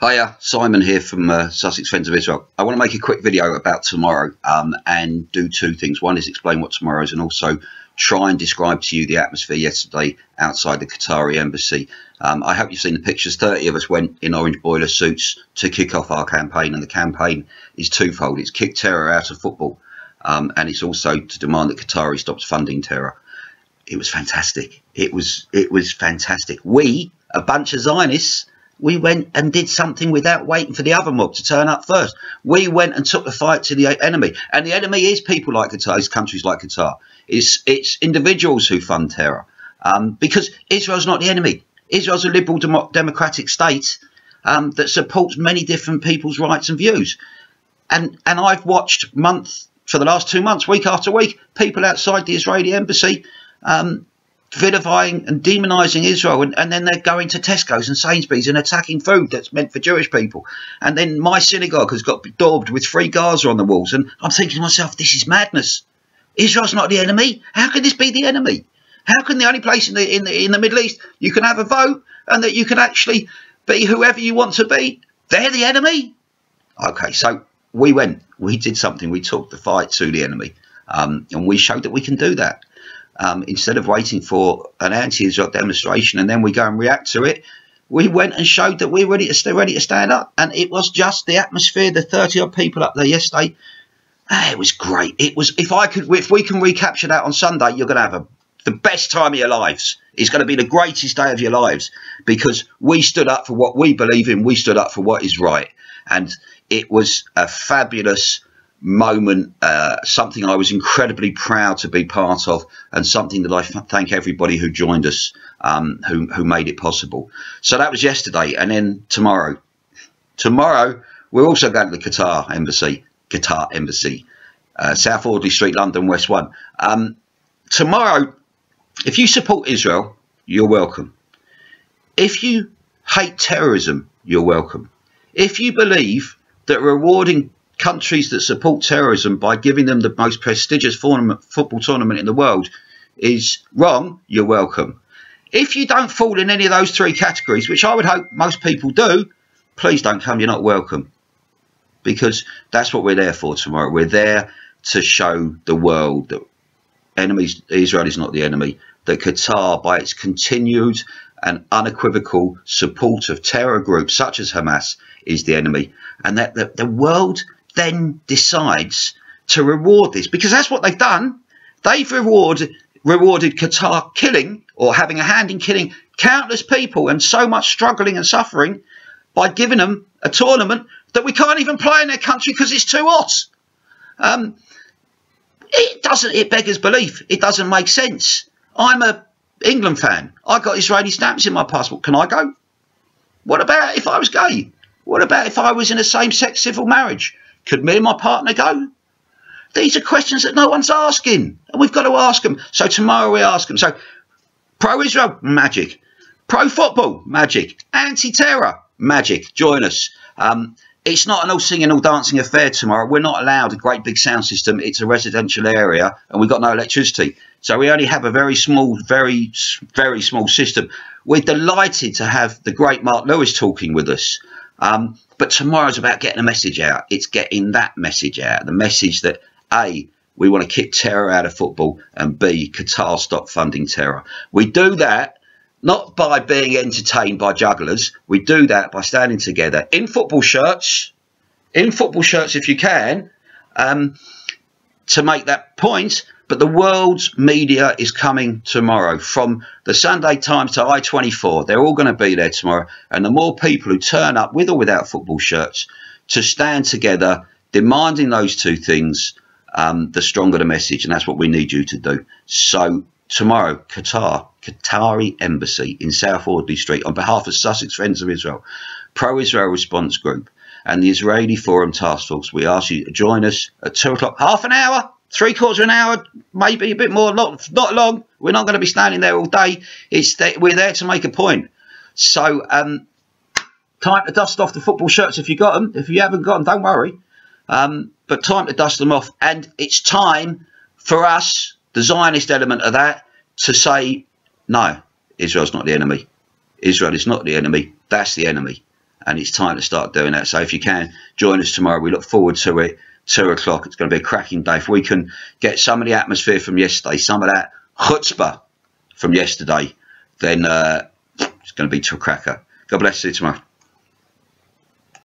Hiya, Simon here from Sussex Friends of Israel. I want to make a quick video about tomorrow and do two things. One is explain what tomorrow is, and also try and describe to you the atmosphere yesterday outside the Qatari Embassy. I hope you've seen the pictures. 30 of us went in orange boiler suits to kick off our campaign, and the campaign is twofold. It's kick terror out of football, and it's also to demand that Qatari stops funding terror. It was fantastic. It was fantastic. We, a bunch of Zionists, we went and did something without waiting for the other mob to turn up first. We went and took the fight to the enemy. And the enemy is people like Qatar, it's countries like Qatar. It's individuals who fund terror. Because Israel's not the enemy. Israel's a liberal democratic state that supports many different people's rights and views. And I've watched for the last 2 months, week after week, people outside the Israeli embassy vilifying and demonising Israel, and then they're going to Tesco's and Sainsbury's and attacking food that's meant for Jewish people. And then my synagogue has got daubed with free Gaza on the walls, and I'm thinking to myself, this is madness. Israel's not the enemy. How can this be the enemy? How can the only place in the Middle East you can have a vote and that you can actually be whoever you want to be, they're the enemy? Okay, so we did something. We took the fight to the enemy, and we showed that we can do that. Instead of waiting for an anti-Israel demonstration and then we go and react to it, we went and showed that we're ready to stand up. And it was just the atmosphere, the 30-odd people up there yesterday. It was great. It was, if we can recapture that on Sunday, you're going to have the best time of your lives. It's going to be the greatest day of your lives, because we stood up for what we believe in. We stood up for what is right. And it was a fabulous moment, something I was incredibly proud to be part of, and something that I thank everybody who joined us, who made it possible. So that was yesterday. And then tomorrow we're also going to the Qatar Embassy, South Audley Street, London, West 1. Tomorrow, if you support Israel, you're welcome. If you hate terrorism, you're welcome. If you believe that rewarding countries that support terrorism by giving them the most prestigious football tournament in the world is wrong, you're welcome. If you don't fall in any of those three categories, which I would hope most people do, please don't come, you're not welcome. Because that's what we're there for tomorrow. We're there to show the world that Israel is not the enemy, that Qatar, by its continued and unequivocal support of terror groups such as Hamas, is the enemy, and that the world then decides to reward this, because that's what they've done. They've rewarded Qatar killing, or having a hand in killing, countless people and so much struggling and suffering, by giving them a tournament that we can't even play in their country because it's too hot. It beggars belief. It doesn't make sense. I'm a England fan. I got Israeli stamps in my passport. Can I go? What about if I was gay? What about if I was in a same-sex civil marriage? Could me and my partner go? These are questions that no one's asking, and we've got to ask them. So tomorrow we ask them. So pro-Israel, magic. Pro-football, magic. Anti-terror, magic. Join us. It's not an all singing, all dancing affair tomorrow. We're not allowed a great big sound system. It's a residential area, and we've got no electricity. So we only have a very small, very, very small system. We're delighted to have the great Mark Lewis talking with us. But tomorrow's about getting a message out. It's getting that message out. The message that, A, we want to kick terror out of football, and B, Qatar stop funding terror. We do that not by being entertained by jugglers. We do that by standing together in football shirts if you can, to make that point. But the world's media is coming tomorrow, from the Sunday Times to I-24. They're all going to be there tomorrow. And the more people who turn up, with or without football shirts, to stand together demanding those two things, the stronger the message. And that's what we need you to do. So tomorrow, Qatari Embassy in South Audley Street, on behalf of Sussex Friends of Israel, Pro-Israel Response Group, and the Israeli Forum Task Force, we ask you to join us at 2 o'clock, half an hour, 3/4 of an hour, maybe a bit more, not long. We're not going to be standing there all day. We're there to make a point. So time to dust off the football shirts if you got them. If you haven't got them, don't worry. But time to dust them off. And it's time for us, the Zionist element of that, to say, no, Israel's not the enemy. Israel is not the enemy. That's the enemy. and it's time to start doing that. So if you can, join us tomorrow. We look forward to it. 2 o'clock. It's going to be a cracking day. If we can get some of the atmosphere from yesterday, some of that chutzpah from yesterday, then it's going to be to a cracker. God bless you tomorrow.